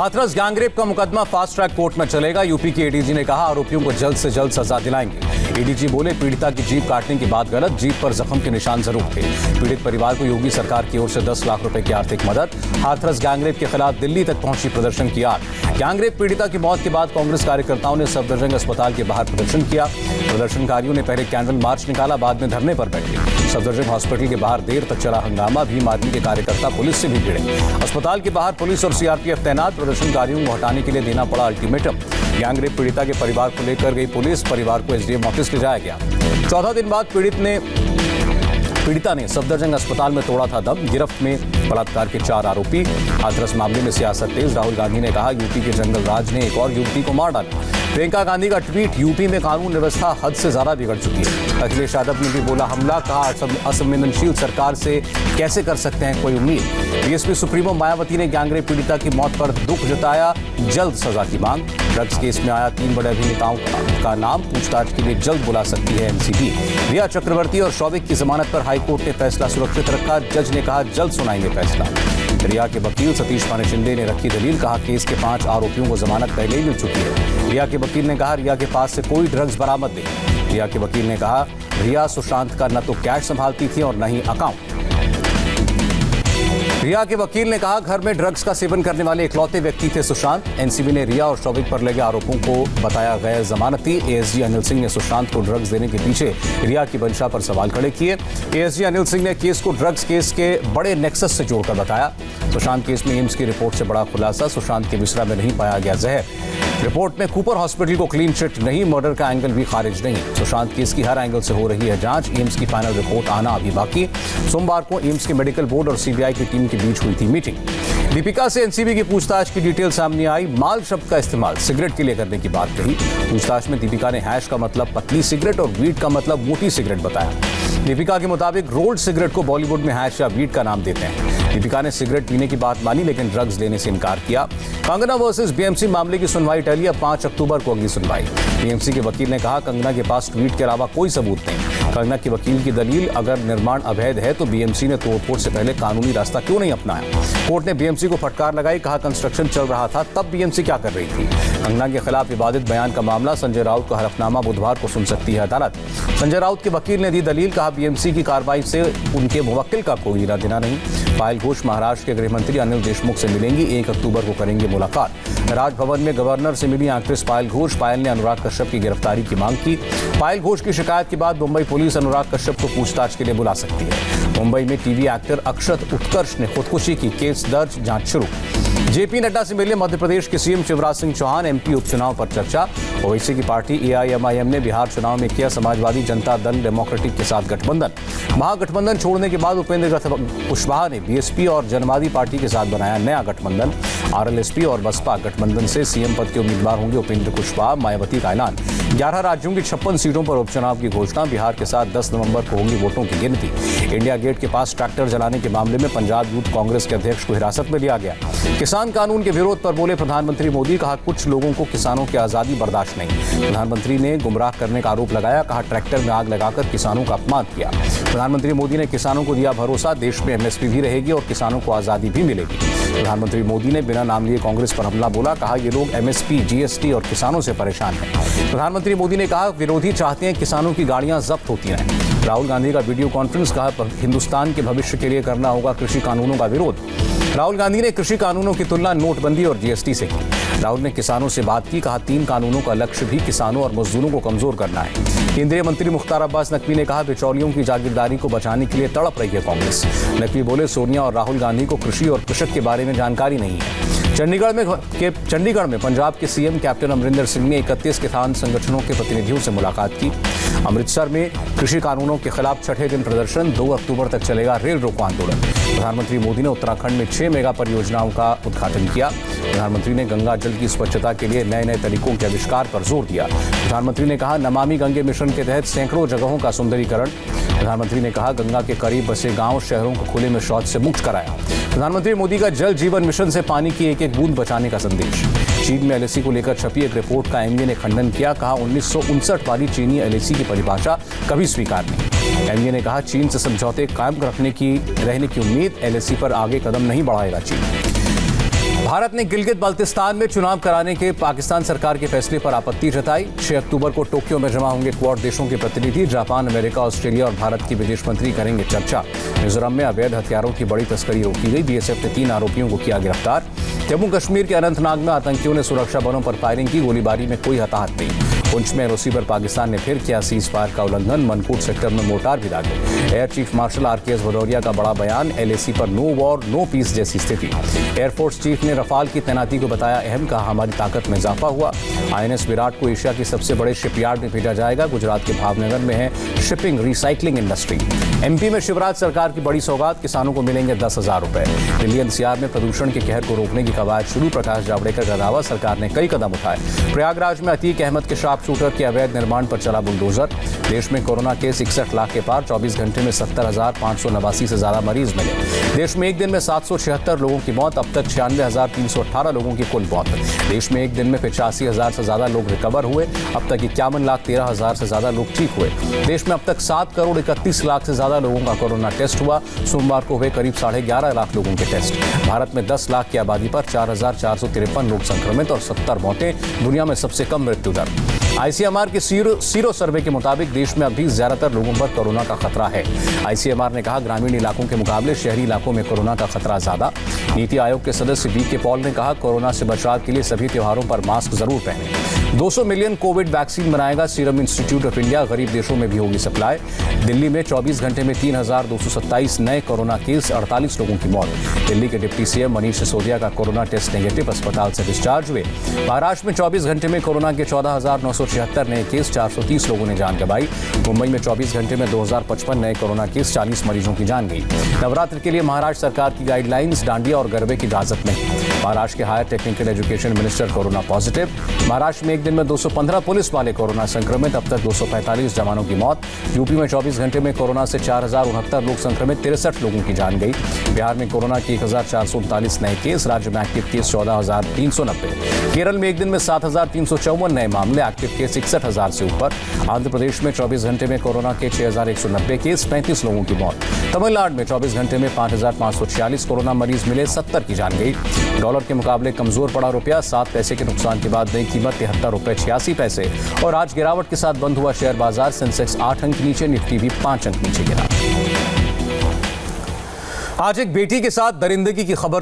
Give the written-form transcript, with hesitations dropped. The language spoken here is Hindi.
हाथरस गैंगरेप का मुकदमा फास्ट ट्रैक कोर्ट में चलेगा। यूपी के एडीजी ने कहा आरोपियों को जल्द से जल्द सजा दिलाएंगे। एडीजी बोले पीड़िता की जीप काटने की बात गलत, जीप पर जख्म के निशान जरूर थे। पीड़ित परिवार को योगी सरकार की ओर से 10 लाख रुपए की आर्थिक मदद। हाथरस गैंगरेप के खिलाफ दिल्ली तक पहुंची प्रदर्शन की आग। गैंगरेप पीड़िता की मौत के बाद कांग्रेस कार्यकर्ताओं ने सफदरजंग अस्पताल के बाहर प्रदर्शन किया। प्रदर्शनकारियों ने पहले कैंडल मार्च निकाला, बाद में धरने पर बैठे। सफदरजंग हॉस्पिटल के बाहर देर तक चला हंगामा। भीम आर्मी के कार्यकर्ता पुलिस से भी भिड़े। अस्पताल के बाहर पुलिस और सीआरपीएफ तैनात। प्रदर्शनकारियों को हटाने के लिए देना पड़ा अल्टीमेटम। गैंगरेप पीड़िता के परिवार को लेकर गई पुलिस, परिवार को एसडीएम ऑफिस ले जाया गया। 14 दिन बाद पीड़िता ने सफदरजंग अस्पताल में तोड़ा था दम। गिरफ्त में बलात्कार के 4 आरोपी। हाथरस मामले में सियासत तेज। राहुल गांधी ने कहा यूपी के जंगल राज ने एक और युवती को मार डाला। प्रियंका गांधी का ट्वीट, यूपी में कानून व्यवस्था हद से ज्यादा बिगड़ चुकी है। अखिलेश यादव ने भी बोला हमला, कहा असंवेदनशील सरकार से कैसे कर सकते हैं कोई उम्मीद। बीएसपी सुप्रीमो मायावती ने गैंगरेप पीड़िता की मौत पर दुख जताया, जल्द सजा की मांग। ड्रग्स केस में आया 3 बड़े अभिनेताओं का नाम, पूछताछ के लिए जल्द बुला सकती है एनसीबी। रिया चक्रवर्ती और शौविक की जमानत पर हाईकोर्ट ने फैसला सुरक्षित रखा। जज ने कहा जल्द सुनाएंगे फैसला। रिया के वकील सतीश पाने शिंदे ने रखी दलील, कहा केस के 5 आरोपियों को जमानत पहले ही मिल चुकी है। रिया के वकील ने कहा रिया के पास से कोई ड्रग्स बरामद नहीं। रिया के वकील ने कहा रिया सुशांत का न तो कैश संभालती थी और न ही अकाउंट। रिया के वकील ने कहा घर में ड्रग्स का सेवन करने वाले इकलौते व्यक्ति थे सुशांत। एनसीबी ने रिया और शौविक पर लगे आरोपों को बताया गैर जमानती। एएसजी अनिल सिंह ने सुशांत को ड्रग्स देने के पीछे रिया की मंशा पर सवाल खड़े किए। एएसजी अनिल सिंह ने केस को ड्रग्स केस के बड़े नेक्सस से जोड़कर बताया। सुशांत केस में एम्स की रिपोर्ट से बड़ा खुलासा, सुशांत के मिश्रा में नहीं पाया गया जहर। रिपोर्ट में कूपर हॉस्पिटल को क्लीन चिट नहीं, मर्डर का एंगल भी खारिज नहीं। सुशांत केस की हर एंगल से हो रही है जांच। एम्स की फाइनल रिपोर्ट आना अभी बाकी। सोमवार को एम्स के मेडिकल बोर्ड और सीबीआई की टीम के बीच हुई थी मीटिंग। दीपिका से एनसीबी की पूछताछ की डिटेल सामने आई। माल शब्द का इस्तेमाल सिगरेट के लिए करने की बात कही। पूछताछ में दीपिका ने हैश का मतलब पतली सिगरेट और वीड का मतलब मोटी सिगरेट बताया। दीपिका के मुताबिक रोल्ड सिगरेट को बॉलीवुड में हैश या वीड का नाम देते हैं। दीपिका ने सिगरेट पीने की बात मानी लेकिन ड्रग्स लेने से इनकार किया। कंगना वर्सेस बीएमसी मामले की सुनवाई टली, अब 5 अक्टूबर को अगली सुनवाई। बीएमसी के वकील ने कहा कंगना के पास ट्वीट के अलावा कोई सबूत नहीं। कंगना के वकील की दलील, अगर निर्माण अवैध है तो बीएमसी ने तोड़फोड़ से पहले कानूनी रास्ता क्यों नहीं अपनाया। कोर्ट ने बीएमसी को फटकार लगाई, कहा कंस्ट्रक्शन चल रहा था तब बीएमसी क्या कर रही थी। कंगना के खिलाफ विवादित बयान का मामला, संजय राउत का हलफनामा बुधवार को सुन सकती है अदालत। संजय राउत के वकील ने दी दलील, कहा बीएमसी की कार्रवाई से उनके मुवक्किल का कोई लेना देना नहीं। पायल घोष महाराष्ट्र के गृह मंत्री अनिल देशमुख से मिलेंगी, 1 अक्टूबर को करेंगे मुलाकात। राजभवन में गवर्नर से मिली एक्ट्रेस पायल घोष। पायल ने अनुराग कश्यप की गिरफ्तारी की मांग की। पायल घोष की शिकायत के बाद मुंबई पुलिस अनुराग कश्यप को पूछताछ के लिए बुला सकती है। मुंबई में टीवी एक्टर अक्षत उत्कर्ष ने खुदकुशी की, केस दर्ज, जांच शुरू। जेपी नड्डा से मिले मध्य प्रदेश के सीएम शिवराज सिंह चौहान। एमपी उपचुनाव पर चर्चा। ओवैसी की पार्टी एआईएमआईएम ने बिहार चुनाव में किया समाजवादी जनता दल डेमोक्रेटिक के साथ गठबंधन। महागठबंधन छोड़ने के बाद उपेंद्र कुशवाहा ने बीएसपी और जनवादी पार्टी के साथ बनाया नया गठबंधन। आरएलएसपी और बसपा गठबंधन से सीएम पद के उम्मीदवार होंगे उपेंद्र कुशवाहा। मायावती का ऐलान। 11 राज्यों की 56 सीटों पर उपचुनाव की घोषणा। बिहार के साथ 10 नवंबर को होंगी वोटों की गिनती। इंडिया गेट के पास ट्रैक्टर जलाने के मामले में पंजाब यूथ कांग्रेस के अध्यक्ष को हिरासत में लिया गया। किसान कानून के विरोध पर बोले प्रधानमंत्री मोदी, कहा कुछ लोगों को किसानों की आजादी बर्दाश्त नहीं। प्रधानमंत्री ने गुमराह करने का आरोप लगाया, कहा ट्रैक्टर में आग लगाकर किसानों का अपमान किया। प्रधानमंत्री मोदी ने किसानों को दिया भरोसा, देश में एमएसपी भी रहेगी और किसानों को आजादी भी मिलेगी। प्रधानमंत्री मोदी ने बिना नाम लिए कांग्रेस पर हमला बोला, कहा ये लोग एमएसपी, जीएसटी और किसानों से परेशान हैं। प्रधानमंत्री मोदी ने कहा विरोधी चाहते हैं किसानों की गाड़ियां जब्त होती रहें। राहुल गांधी का वीडियो कॉन्फ्रेंस, कहा हिंदुस्तान के भविष्य के लिए करना होगा कृषि कानूनों का विरोध। राहुल गांधी ने कृषि कानूनों की तुलना नोटबंदी और जीएसटी से की। राहुल ने किसानों से बात की, कहा 3 कानूनों का लक्ष्य भी किसानों और मजदूरों को कमजोर करना है। केंद्रीय मंत्री मुख्तार अब्बास नकवी ने कहा बिचौलियों की जागीरदारी को बचाने के लिए तड़प रही है कांग्रेस। नकवी बोले सोनिया और राहुल गांधी को कृषि और कृषक के बारे में जानकारी नहीं है। चंडीगढ़ में पंजाब के सीएम कैप्टन अमरिंदर सिंह ने 31 किसान संगठनों के प्रतिनिधियों से मुलाकात की। अमृतसर में कृषि कानूनों के खिलाफ 6ठे दिन प्रदर्शन। 2 अक्टूबर तक चलेगा रेल रोको आंदोलन। प्रधानमंत्री मोदी ने उत्तराखंड में 6 मेगा परियोजनाओं का उद्घाटन किया। प्रधानमंत्री ने गंगा जल की स्वच्छता के लिए नए नए तरीकों के आविष्कार पर जोर दिया। प्रधानमंत्री ने कहा नमामि गंगे मिशन के तहत सैकड़ों जगहों का सुंदरीकरण। प्रधानमंत्री ने कहा गंगा के करीब बसे गांव शहरों को खुले में शौच से मुक्त कराया। प्रधानमंत्री मोदी का जल जीवन मिशन से पानी की एक एक बूंद बचाने का संदेश। चीन में एलएसी को लेकर छपी एक रिपोर्ट का एमए ने खंडन किया, कहा 1959 वाली चीनी एलएसी की परिभाषा कभी स्वीकार नहीं। एमए ने कहा चीन से समझौते कायम रहने की उम्मीद, एलएसी पर आगे कदम नहीं बढ़ाएगा चीन। भारत ने गिलगित बाल्टिस्तान में चुनाव कराने के पाकिस्तान सरकार के फैसले पर आपत्ति जताई। 6 अक्टूबर को टोक्यो में जमा होंगे क्वाड देशों के प्रतिनिधि। जापान, अमेरिका, ऑस्ट्रेलिया और भारत के विदेश मंत्री करेंगे चर्चा। मिजोरम में अवैध हथियारों की बड़ी तस्करी रोकी गई। बीएसएफ ने 3 आरोपियों को किया गिरफ्तार। जम्मू कश्मीर के अनंतनाग में आतंकियों ने सुरक्षा बलों पर फायरिंग की। गोलीबारी में कोई हताहत नहीं। पुंछ में एनओसी पर पाकिस्तान ने फिर किया सीज फायर का उल्लंघन। मनकोट सेक्टर में मोर्टार भी दागे। Air chief marshal RKS Bhadauria का बड़ा बयान। एलएसी पर नो वॉर नो पीस जैसी स्थिति। एयरफोर्स चीफ ने रफाल की तैनाती को बताया अहम। कहा हमारी ताकत में इजाफा हुआ। आईएनएस विराट को एशिया के सबसे बड़े शिपयार्ड में भेजा जाएगा। गुजरात के भावनगर में है शिपिंग रिसाइकलिंग इंडस्ट्री। एमपी में शिवराज सरकार की बड़ी सौगात। किसानों को मिलेंगे 10,000 रुपए। दिल्ली एनसीआर में प्रदूषण के कहर को रोकने की कवायद शुरू। प्रकाश जावड़ेकर का दावा। सरकार ने कई कदम उठाए। प्रयागराज में अतीक अहमद के शार्प शूटर के अवैध निर्माण पर चला बुलडोजर। देश में कोरोना केस 61 लाख के पार। 24 घंटे में 70,589 से ज्यादा मरीज मिले। देश में एक दिन में 776 लोगों की मौत। अब तक 96,318 लोगों की कुल मौत। देश में एक दिन में 85,000 से ज्यादा लोग रिकवर हुए। अब तक 51,13,000 से ज्यादा लोग ठीक हुए। देश में अब तक 7,31,00,000 से ज्यादा लोगों का कोरोना टेस्ट हुआ। सोमवार को हुए करीब 11.5 लाख लोगों के टेस्ट। भारत में 10 लाख की आबादी पर 4,453 लोग संक्रमित और 70 मौतें। दुनिया में सबसे कम मृत्यु दर। आईसीएमआर के सीरो सर्वे के मुताबिक देश में अभी ज्यादातर लोगों पर कोरोना का खतरा है। आईसीएमआर ने कहा ग्रामीण इलाकों के मुकाबले शहरी इलाकों में कोरोना का खतरा ज्यादा। नीति आयोग के सदस्य वीके पॉल ने कहा कोरोना से बचाव के लिए सभी त्योहारों पर मास्क जरूर पहनें। 200 मिलियन कोविड वैक्सीन बनाएगा सीरम इंस्टीट्यूट ऑफ इंडिया। गरीब देशों में भी होगी सप्लाई। दिल्ली में 24 घंटे में 3,227 नए कोरोना केस। 48 लोगों की मौत। दिल्ली के डिप्टी सीएम मनीष सिसोदिया का कोरोना टेस्ट नेगेटिव। अस्पताल से डिस्चार्ज हुए। महाराष्ट्र में 24 घंटे में कोरोना के 14,976 नए केस। 430 लोगों ने जान गंवाई। मुंबई में 24 घंटे में 2,055 नए कोरोना केस। 40 मरीजों की जान गई। नवरात्र के लिए महाराष्ट्र सरकार की गाइडलाइंस। डांडिया और गरबे की इजाजत नहीं। महाराष्ट्र के higher technical education minister corona positive. Maharashtra में एक दिन में 215 पुलिस वाले कोरोना संक्रमित। अब तक 245 जवानों की मौत। यूपी में 24 घंटे में कोरोना से 4,069 लोग संक्रमित। 63 लोगों की जान गई। बिहार में कोरोना के 1,439 नए केस। राज्य में एक्टिव केस 14,390। केरल में एक दिन में 7,354 नए मामले। एक्टिव केस 61,000 से ऊपर। आंध्र प्रदेश में 24 घंटे में कोरोना के 6,190 केस। 35 लोगों की मौत। तमिलनाडु में 24 घंटे में 5,546 कोरोना मरीज मिले। 70 की जान गई। डॉलर के मुकाबले कमजोर पड़ा रुपया। 7 पैसे के नुकसान के बाद नई कीमत 73 रुपए 86 पैसे। और आज गिरावट के साथ बंद हुआ शेयर बाजार। सेंसेक्स 8 अंक नीचे। निफ्टी भी 5 अंक नीचे गिरा। आज एक बेटी के साथ दरिंदगी की खबर